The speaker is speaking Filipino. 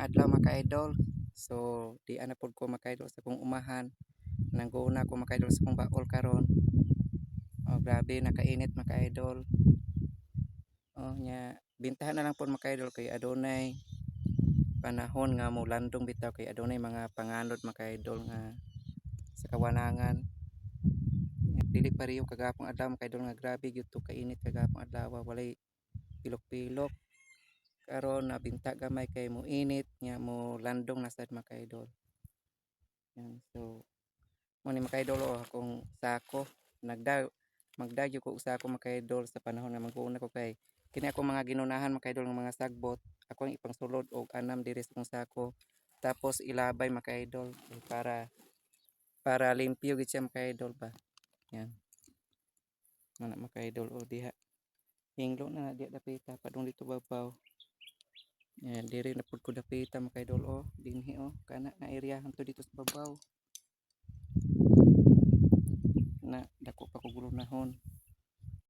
adlaw mga idol. So di ana pod ko mga idol sa kong umahan. Nangguna ko mga idol sa kong baol karon. Oh, grabe nakainit mga idol. Oh, nya bintahan na lang pod mga idol kay adunay panahon nga mo landong bitaw kay adunay mga panganod mga idol nga sa kawanangan. Dili pareho kagapong adlaw mga idol nga grabe gyud to kainit kagapong adlaw walay pilok-pilok. Karon nabinta gamay kay mo init nya mo landong na sad mga idol. Yan. So mo ni mga idol akong sako magdagyo ko sako mga idol sa panahon nga mag-uuna ko kay kini ako mga ginunahan mga idol ng mga sagbot ako ang ipang sulod og anam diri sa kong sako tapos ilabay mga idol para limpyo gid siya mga idol ba. Yan. Mana mga idol o diha hinglo na diha dapita padung dito babaw. Yan diri na pud ko dapita mga idol dinhi kana na area hanto dito sa babaw na dako pa ko gulunahon.